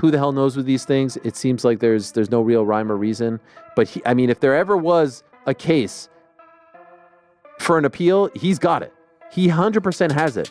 who the hell knows with these things? It seems like there's no real rhyme or reason. But I mean, if there ever was a case for an appeal, he's got it. He 100% has it.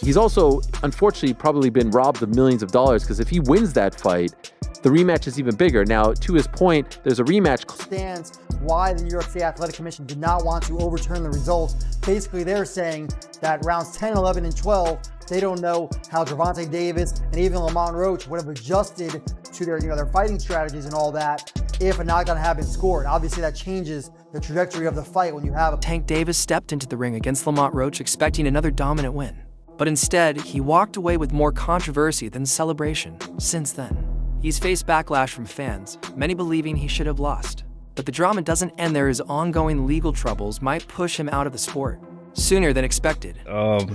He's also, unfortunately, probably been robbed of millions of dollars, because if he wins that fight, the rematch is even bigger. Now, to his point, there's a rematch. Stands why the New York State Athletic Commission did not want to overturn the results. Basically, they're saying that rounds 10, 11, and 12, they don't know how GervontaDavis and even Lamont Roach would have adjusted to their fighting strategies and all that if a knockdown had been scored. Obviously, that changes the trajectory of the fight when you have a... Tank Davis stepped into the ring against Lamont Roach expecting another dominant win. But instead, he walked away with more controversy than celebration. Since then, he's faced backlash from fans, many believing he should have lost. But the drama doesn't end there, as ongoing legal troubles might push him out of the sport sooner than expected.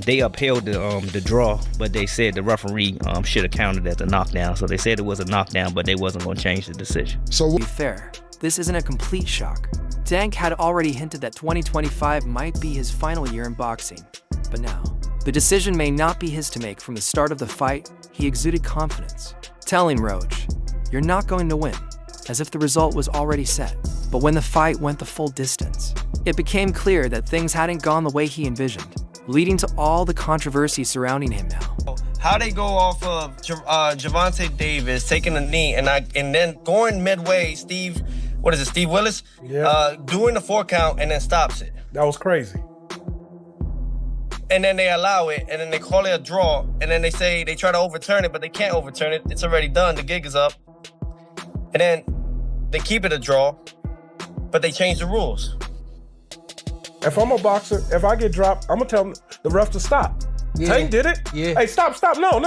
They upheld the draw, but they said the referee should have counted as a knockdown. So they said it was a knockdown, but they wasn't going to change the decision. So to be fair, this isn't a complete shock. Tank had already hinted that 2025 might be his final year in boxing. But now, the decision may not be his to make. From the start of the fight, he exuded confidence, telling Roach, "You're not going to win," as if the result was already set. But when the fight went the full distance, it became clear that things hadn't gone the way he envisioned, leading to all the controversy surrounding him now. How they go off of GervontaDavis taking a knee and then going midway, Steve Willis? Yeah. Doing the 4 count and then stops it. That was crazy. And then they allow it, and then they call it a draw, and then they say they try to overturn it, but they can't overturn it. It's already done. The gig is up. And then they keep it a draw, but they change the rules. If I'm a boxer, if I get dropped, I'm gonna tell the ref to stop. Yeah. Tank did it. Yeah. Hey, stop. No.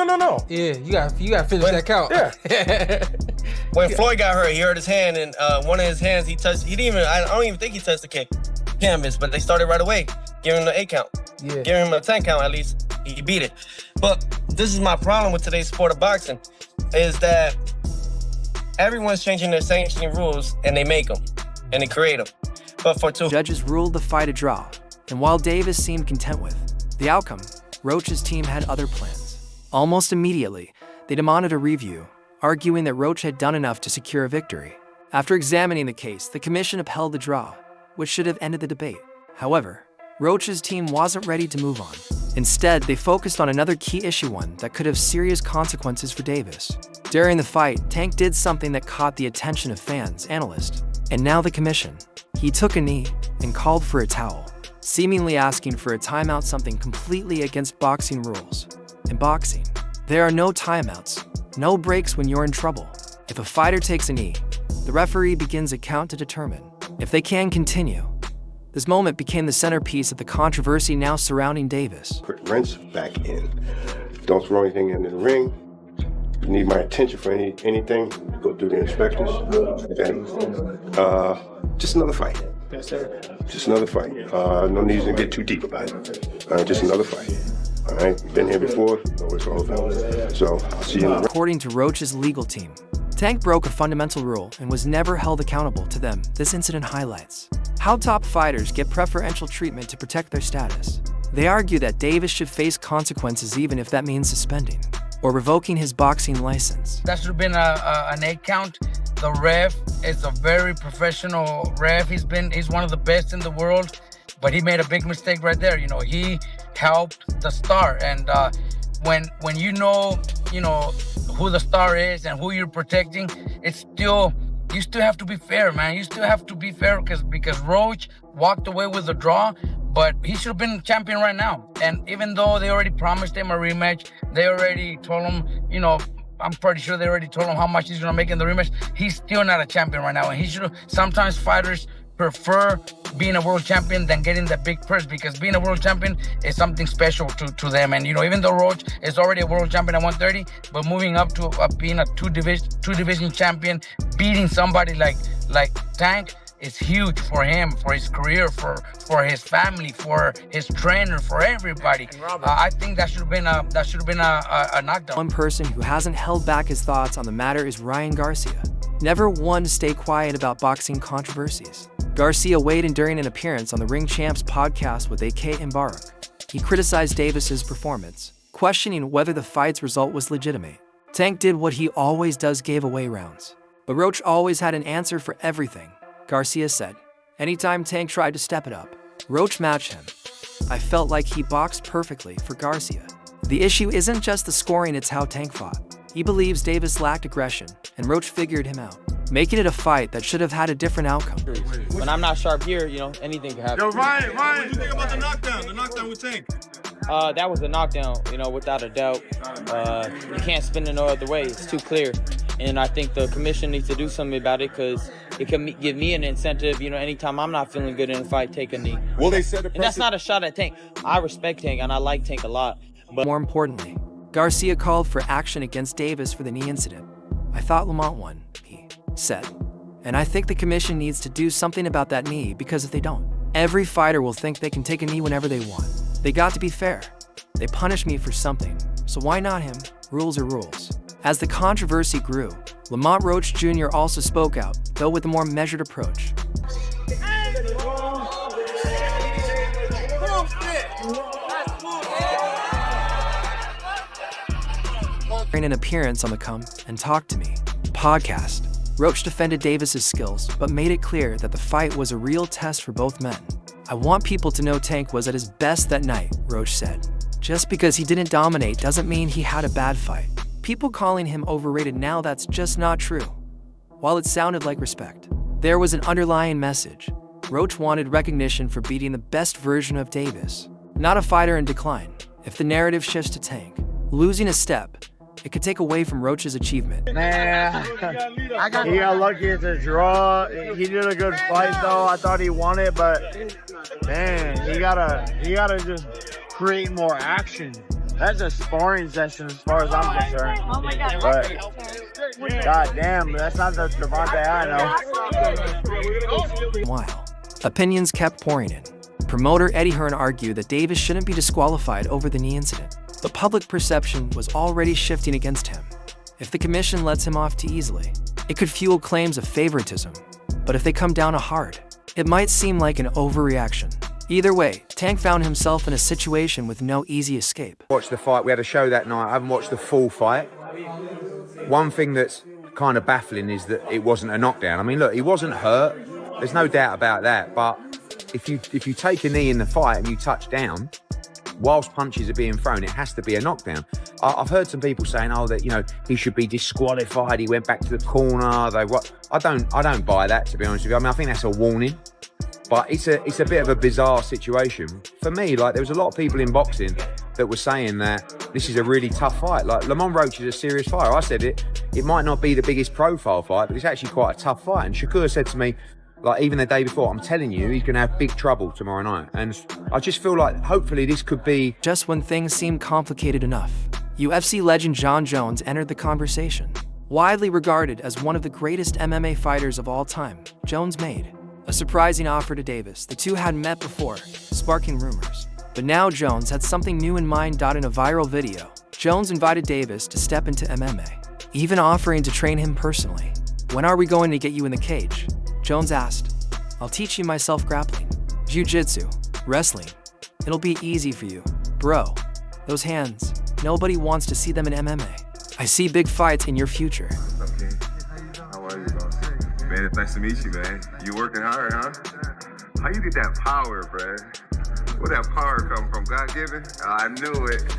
Yeah, you gotta finish that count. Yeah. When Floyd got hurt, he hurt his hand, and one of his hands I don't even think he touched the canvas, but they started right away, giving him the 8 count. Yeah. Giving him a 10 count at least. He beat it. But this is my problem with today's sport of boxing, is that everyone's changing their sanctioning rules, and they make them, and they create them. But for two judges ruled the fight a draw, and while Davis seemed content with the outcome, Roach's team had other plans. Almost immediately, they demanded a review, arguing that Roach had done enough to secure a victory. After examining the case, the commission upheld the draw, which should have ended the debate. However, Roach's team wasn't ready to move on. Instead, they focused on another key issue, one that could have serious consequences for Davis. During the fight, Tank did something that caught the attention of fans, analysts, and now the commission. He took a knee and called for a towel, seemingly asking for a timeout, something completely against boxing rules. In boxing, there are no timeouts, no breaks when you're in trouble. If a fighter takes a knee, the referee begins a count to determine if they can continue. This moment became the centerpiece of the controversy now surrounding Davis. Rinse back in. Don't throw anything into the ring. If you need my attention for anything, go through the inspectors. And just another fight. Just another fight. No need to get too deep about it. Just another fight. All right, been here before, know what it's all about. So I'll see you in the ring. According to Roach's legal team, Tank broke a fundamental rule and was never held accountable. To them, this incident highlights how top fighters get preferential treatment to protect their status. They argue that Davis should face consequences, even if that means suspending or revoking his boxing license. That should have been an 8 count. The ref is a very professional ref. He's one of the best in the world, but he made a big mistake right there. You know, he helped the star, and when you know who the star is and who you're protecting, you still have to be fair, man. You still have to be fair because Roach walked away with a draw, but he should have been champion right now. And even though they already promised him a rematch, they already told him, I'm pretty sure they already told him how much he's gonna make in the rematch. He's still not a champion right now, and he should. Sometimes fighters prefer being a world champion than getting that big purse, because being a world champion is something special to them. And even though Roach is already a world champion at 130, but moving up to being a two division champion, beating somebody like Tank is huge for him, for his career, for his family, for his trainer, for everybody. I think that should have been a knockdown. One person who hasn't held back his thoughts on the matter is Ryan Garcia, never one to stay quiet about boxing controversies. Garcia weighed in during an appearance on the Ring Champs podcast with AK and Barak. He criticized Davis's performance, questioning whether the fight's result was legitimate. Tank did what he always does, gave away rounds. But Roach always had an answer for everything, Garcia said. Anytime Tank tried to step it up, Roach matched him. I felt like he boxed perfectly for Garcia. The issue isn't just the scoring, it's how Tank fought. He believes Davis lacked aggression, and Roach figured him out, making it a fight that should have had a different outcome. When I'm not sharp here, anything can happen. Yo, Ryan, what do you think about the knockdown with Tank? That was a knockdown, without a doubt. You can't spin it no other way. It's too clear. And I think the commission needs to do something about it because it can give me an incentive, anytime I'm not feeling good in a fight, take a knee. Well, they said and that's not a shot at Tank. I respect Tank and I like Tank a lot. But more importantly, Garcia called for action against Davis for the knee incident. I thought Lamont won, he said. And I think the commission needs to do something about that knee, because if they don't, every fighter will think they can take a knee whenever they want. They got to be fair. They punished me for something, so why not him? Rules are rules. As the controversy grew, Lamont Roach Jr. also spoke out, though with a more measured approach. During an appearance on the Come and Talk to Me podcast, Roach defended Davis's skills, but made it clear that the fight was a real test for both men. I want people to know Tank was at his best that night, Roach said. Just because he didn't dominate doesn't mean he had a bad fight. People calling him overrated now, that's just not true. While it sounded like respect, there was an underlying message. Roach wanted recognition for beating the best version of Davis, not a fighter in decline. If the narrative shifts to Tank losing a step, it could take away from Roach's achievement. Man, he got lucky at the draw. He did a good fight though. I thought he won it, but man, he gotta just create more action. That's a sparring session as far as I'm concerned. Oh my God. But God damn, that's not the Gervonta I know. While opinions kept pouring in, promoter Eddie Hearn argued that Davis shouldn't be disqualified over the knee incident. The public perception was already shifting against him. If the commission lets him off too easily, it could fuel claims of favoritism. But if they come down hard, it might seem like an overreaction. Either way, Tank found himself in a situation with no easy escape. Watched the fight. We had a show that night. I haven't watched the full fight. One thing that's kind of baffling is that it wasn't a knockdown. I mean, look, he wasn't hurt. There's no doubt about that. But if you take a knee in the fight and you touch down, whilst punches are being thrown, it has to be a knockdown. I've heard some people saying, that he should be disqualified. He went back to the corner. I don't buy that, to be honest with you. I mean, I think that's a warning. But it's a bit of a bizarre situation. For me, there was a lot of people in boxing that were saying that this is a really tough fight. Lamont Roach is a serious fighter. I said it might not be the biggest profile fight, but it's actually quite a tough fight. And Shakur said to me, even the day before, I'm telling you, he's going to have big trouble tomorrow night. And I just feel like hopefully this could be... Just when things seemed complicated enough, UFC legend Jon Jones entered the conversation. Widely regarded as one of the greatest MMA fighters of all time, Jones made a surprising offer to Davis. The two had met before, sparking rumors. But now Jones had something new in mind. In a viral video, Jones invited Davis to step into MMA, even offering to train him personally. When are we going to get you in the cage? Jones asked. I'll teach you myself grappling, jiu-jitsu, wrestling. It'll be easy for you. Bro, those hands, nobody wants to see them in MMA. I see big fights in your future. Okay. How are you, boss? Man, it's nice to meet you, man. You working hard, huh? How you get that power, bro? Where that power come from? God-given? I knew it.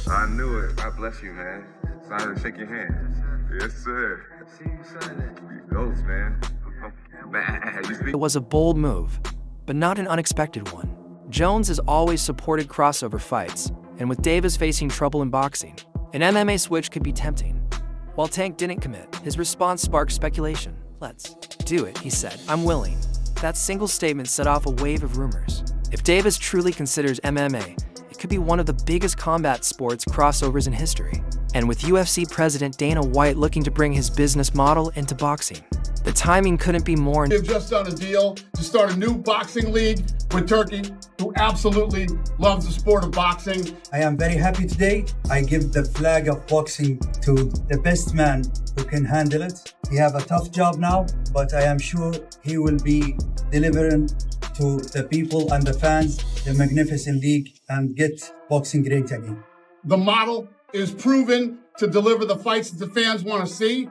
I knew it. God bless you, man. It's an honor to shake your hand. Yes, sir. You ghost, man. It was a bold move, but not an unexpected one. Jones has always supported crossover fights, and with Davis facing trouble in boxing, an MMA switch could be tempting. While Tank didn't commit, his response sparked speculation. Let's do it, he said. I'm willing. That single statement set off a wave of rumors. If Davis truly considers MMA, it could be one of the biggest combat sports crossovers in history. And with UFC President Dana White looking to bring his business model into boxing, the timing couldn't be more. They've just done a deal to start a new boxing league with Turkey, who absolutely loves the sport of boxing. I am very happy today. I give the flag of boxing to the best man who can handle it. He have a tough job now, but I am sure he will be delivering to the people and the fans the magnificent league and get boxing great again. The model is proven to deliver the fights that the fans want to see.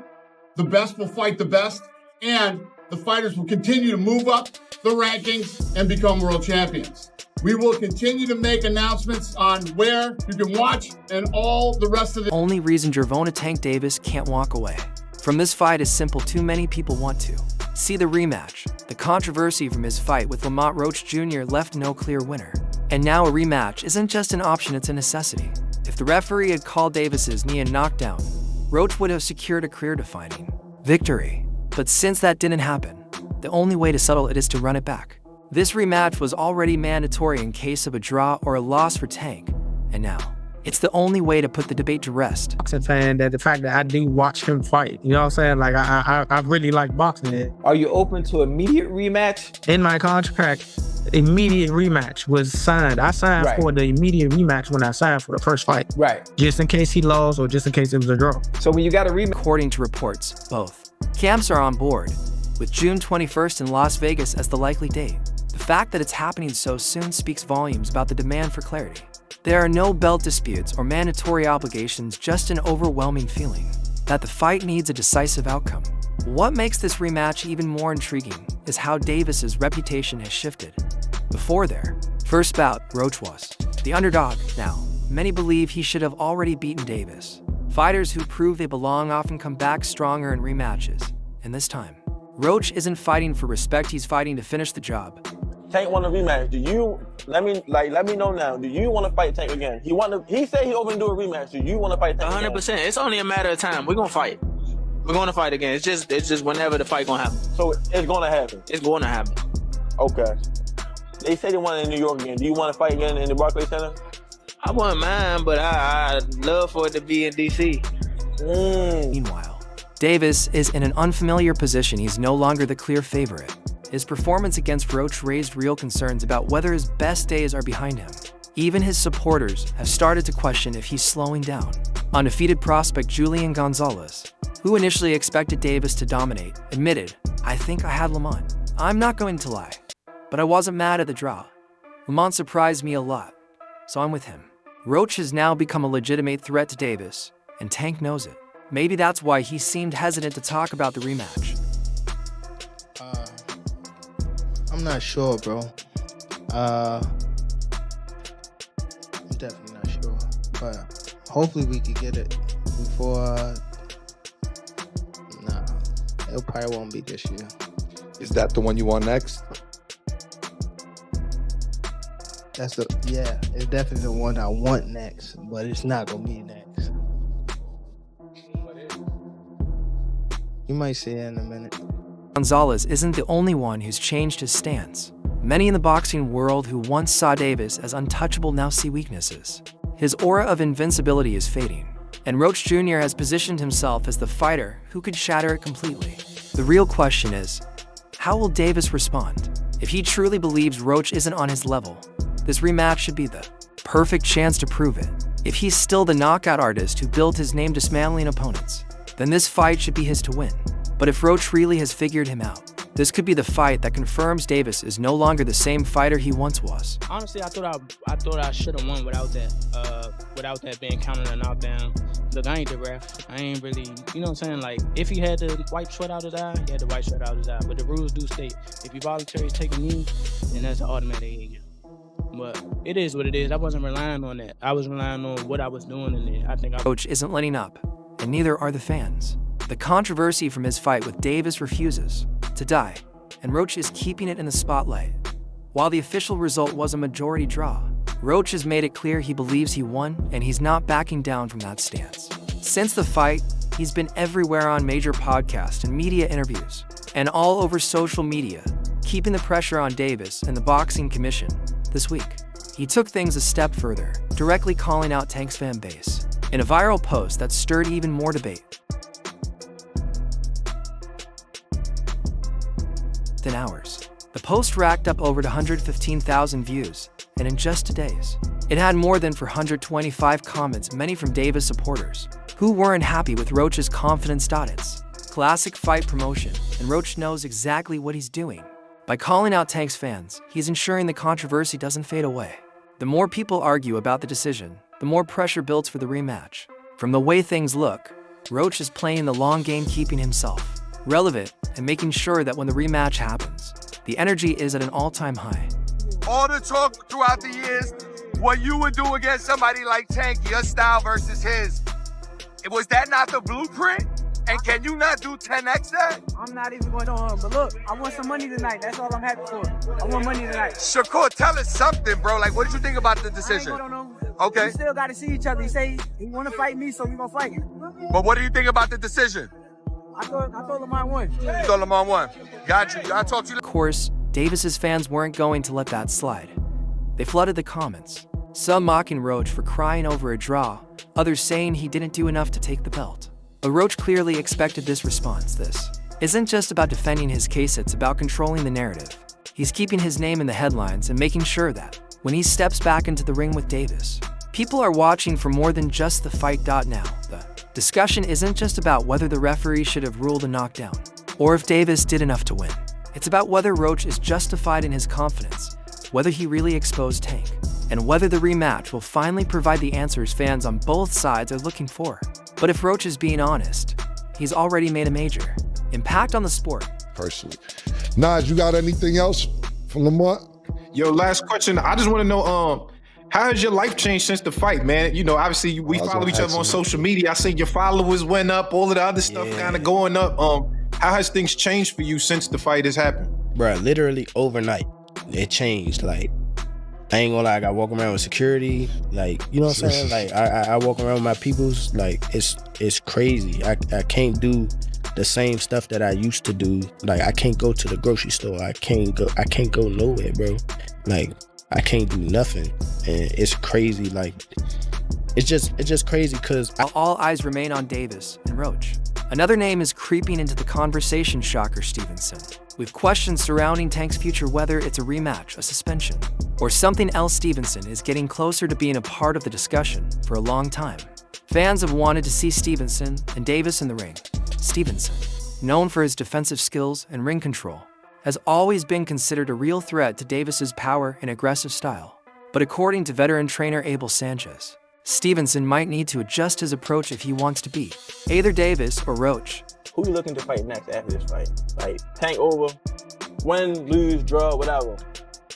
The best will fight the best, and the fighters will continue to move up the rankings and become world champions. We will continue to make announcements on where you can watch and all the rest of the only reason Gervonta Tank Davis can't walk away from this fight is simple: too many people want to see the rematch. The controversy from his fight with Lamont Roach Jr. left no clear winner. And now a rematch isn't just an option, it's a necessity. If the referee had called Davis's knee a knockdown, Roach would have secured a career-defining victory. But since that didn't happen, the only way to settle it is to run it back. This rematch was already mandatory in case of a draw or a loss for Tank, and now it's the only way to put the debate to rest. Boxing fan, that the fact that I do watch him fight, you know what I'm saying? Like, I really like boxing. Are you open to immediate rematch? In my contract, immediate rematch was signed. I signed for the immediate rematch when I signed for the first fight. Right. Just in case he lost or just in case it was a draw. So when you got a rematch... According to reports, both camps are on board, with June 21st in Las Vegas as the likely date. The fact that it's happening so soon speaks volumes about the demand for clarity. There are no belt disputes or mandatory obligations, just an overwhelming feeling that the fight needs a decisive outcome. What makes this rematch even more intriguing is how Davis's reputation has shifted. Before their first bout, Roach was the underdog. Now, many believe he should have already beaten Davis. Fighters who prove they belong often come back stronger in rematches. And this time, Roach isn't fighting for respect, he's fighting to finish the job. Tank want a rematch. Do you let me know now? Do you want to fight Tank again? He said he open to do a rematch. Do you want to fight Tank 100%. again? It's only a matter of time. We're gonna fight. We're gonna fight again. It's just whenever the fight gonna happen. So it's gonna happen. It's gonna happen. Okay. They say they want it in New York again. Do you want to fight again in the Barclays Center? I wouldn't mind, but I'd love for it to be in DC. Meanwhile, Davis is in an unfamiliar position. He's no longer the clear favorite. His performance against Roach raised real concerns about whether his best days are behind him. Even his supporters have started to question if he's slowing down. Undefeated prospect Julian Gonzalez, who initially expected Davis to dominate, admitted, "I think I had Lamont. I'm not going to lie, but I wasn't mad at the draw. Lamont surprised me a lot, so I'm with him." Roach has now become a legitimate threat to Davis, and Tank knows it. Maybe that's why he seemed hesitant to talk about the rematch. I'm not sure, bro. I'm definitely not sure, but hopefully we could get it before. Nah, it probably won't be this year. Is that the one you want next? It's definitely the one I want next, but it's not gonna be next. You might see it in a minute. Gonzalez isn't the only one who's changed his stance. Many in the boxing world who once saw Davis as untouchable now see weaknesses. His aura of invincibility is fading, and Roach Jr. has positioned himself as the fighter who could shatter it completely. The real question is, how will Davis respond? If he truly believes Roach isn't on his level, this rematch should be the perfect chance to prove it. If he's still the knockout artist who built his name dismantling opponents, then this fight should be his to win. But if Roach really has figured him out, this could be the fight that confirms Davis is no longer the same fighter he once was. Honestly, I thought I should have won without that being counted a knockdown. Look, I ain't the ref. I ain't really, you know what I'm saying? Like, if he had to wipe sweat out his eye, he had to wipe sweat out his eye. But the rules do state, if you voluntarily take a knee, then that's an automatic AU. But it is what it is. I wasn't relying on that. I was relying on what I was doing in there. Roach isn't letting up, and neither are the fans. The controversy from his fight with Davis refuses to die, and Roach is keeping it in the spotlight. While the official result was a majority draw, Roach has made it clear he believes he won, and he's not backing down from that stance. Since the fight, he's been everywhere on major podcasts and media interviews, and all over social media, keeping the pressure on Davis and the Boxing Commission. This week, he took things a step further, directly calling out Tank's fan base in a viral post that stirred even more debate. Than hours. The post racked up over 115,000 views, and in just 2 days, it had more than 425 comments, many from Davis supporters, who weren't happy with Roach's confidence. It's classic fight promotion, and Roach knows exactly what he's doing. By calling out Tank's fans, he's ensuring the controversy doesn't fade away. The more people argue about the decision, the more pressure builds for the rematch. From the way things look, Roach is playing the long game, keeping himself relevant and making sure that when the rematch happens, the energy is at an all-time high. All the talk throughout the years, what you would do against somebody like Tank, your style versus his, was that not the blueprint? And can you not do 10x that? I'm not even going on, but look, I want some money tonight. That's all I'm happy for. I want money tonight. Shakur, tell us something, bro. Like, what did you think about the decision? I ain't going on. Okay. We still got to see each other. He say he want to fight me, so we gonna fight him. But what do you think about the decision? I thought Lamont won. You thought Lamont won. Got you. I talked to you. Of course, Davis's fans weren't going to let that slide. They flooded the comments, some mocking Roach for crying over a draw, others saying he didn't do enough to take the belt. But Roach clearly expected this response. This isn't just about defending his case, it's about controlling the narrative. He's keeping his name in the headlines and making sure that, when he steps back into the ring with Davis, people are watching for more than just the fight. Now, the discussion isn't just about whether the referee should have ruled a knockdown, or if Davis did enough to win. It's about whether Roach is justified in his confidence, whether he really exposed Tank, and whether the rematch will finally provide the answers fans on both sides are looking for. But if Roach is being honest, he's already made a major impact on the sport. Personally. Naj, you got anything else from Lamont? Yo, last question. I just want to know, how has your life changed since the fight, man? You know, obviously we follow each other on social media. I see your followers went up, all of the other stuff kind of going up. How has things changed for you since the fight has happened? Bruh, literally overnight, it changed. Like, I ain't gonna lie, I got walk around with security. Like, you know what I'm saying? Like, I walk around with my peoples. Like, it's crazy. I can't do the same stuff that I used to do. Like, I can't go to the grocery store. I can't go nowhere, bro. Like, I can't do nothing. And it's crazy. Like, it's just crazy because all eyes remain on Davis and Roach. Another name is creeping into the conversation, Shakur Stevenson, with questions surrounding Tank's future, whether it's a rematch, a suspension, or something else. Stevenson is getting closer to being a part of the discussion for a long time. Fans have wanted to see Stevenson and Davis in the ring. Stevenson, known for his defensive skills and ring control, has always been considered a real threat to Davis's power and aggressive style. But according to veteran trainer Abel Sanchez, Stevenson might need to adjust his approach if he wants to beat either Davis or Roach. Who you looking to fight next after this fight? Like, Tank over, win, lose, draw, whatever.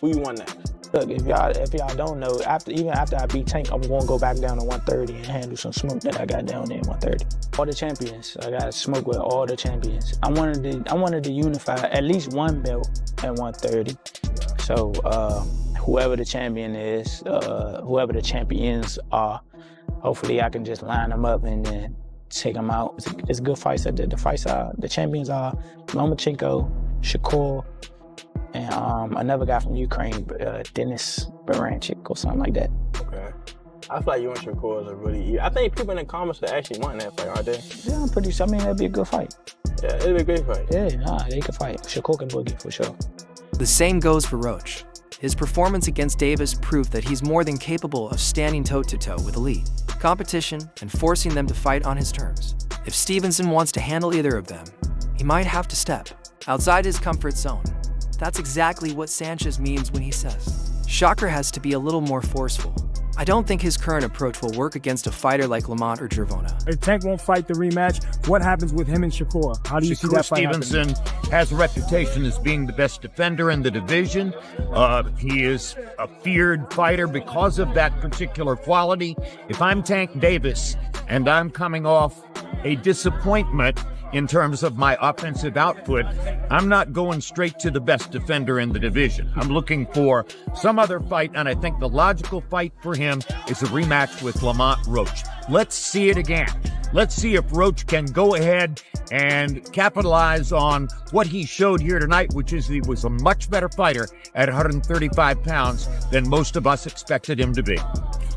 Who you want next? Look, if y'all don't know, even after I beat Tank, I'm gonna go back down to 130 and handle some smoke that I got down there at 130. All the champions, I got to smoke with all the champions. I wanted to unify at least one belt at 130. So whoever the champion is, whoever the champions are, hopefully I can just line them up and then take them out. It's good fights. The champions are Lomachenko, Shakur, and another guy from Ukraine, Denis Baranchik or something like that. Okay. I feel like you and Shakur are really. I think people in the comments are actually wanting that fight, aren't they? Yeah, I'm pretty sure. I mean, that'd be a good fight. Yeah, it'd be a great fight. Yeah, they could fight. Shakur can boogie for sure. The same goes for Roach. His performance against Davis proved that he's more than capable of standing toe-to-toe with elite competition and forcing them to fight on his terms. If Stevenson wants to handle either of them, he might have to step outside his comfort zone. That's exactly what Sanchez means when he says Shakur has to be a little more forceful. I don't think his current approach will work against a fighter like Lamont or Gervonta. If Tank won't fight the rematch, what happens with him and Shakur? How do you see that fight Stevenson happening? has a reputation as being the best defender in the division. He is a feared fighter because of that particular quality. If I'm Tank Davis and I'm coming off a disappointment in terms of my offensive output, I'm not going straight to the best defender in the division. I'm looking for some other fight, and I think the logical fight for him is a rematch with Lamont Roach. Let's see it again. Let's see if Roach can go ahead and capitalize on what he showed here tonight, which is he was a much better fighter at 135 pounds than most of us expected him to be.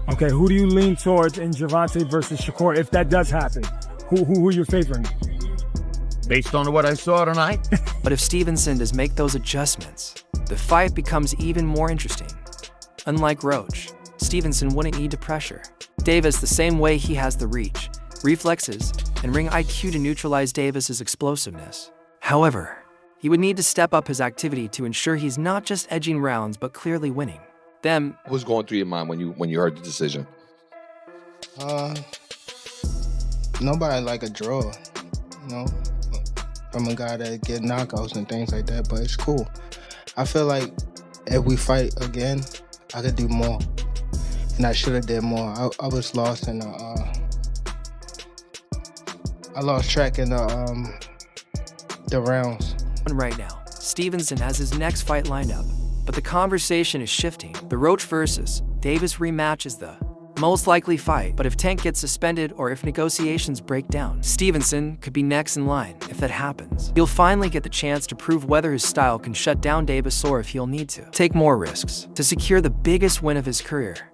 Okay, who do you lean towards in Gervonta versus Shakur if that does happen? Who are you favoring? Based on what I saw tonight. But if Stevenson does make those adjustments, the fight becomes even more interesting. Unlike Roach, Stevenson wouldn't need to pressure Davis the same way. He has the reach, reflexes, and ring IQ to neutralize Davis's explosiveness. However, he would need to step up his activity to ensure he's not just edging rounds but clearly winning them. What was going through your mind when you heard the decision? nobody like a draw, you know, from a guy that get knockouts and things like that, but it's cool. I feel like if we fight again, I could do more, and I should have did more. I was lost in the, I lost track in the rounds. Right now, Stevenson has his next fight lined up, but the conversation is shifting. The Roach versus Davis rematch is the most likely fight, but if Tank gets suspended or if negotiations break down, Stevenson could be next in line. If that happens, he'll finally get the chance to prove whether his style can shut down Davis or if he'll need to take more risks to secure the biggest win of his career.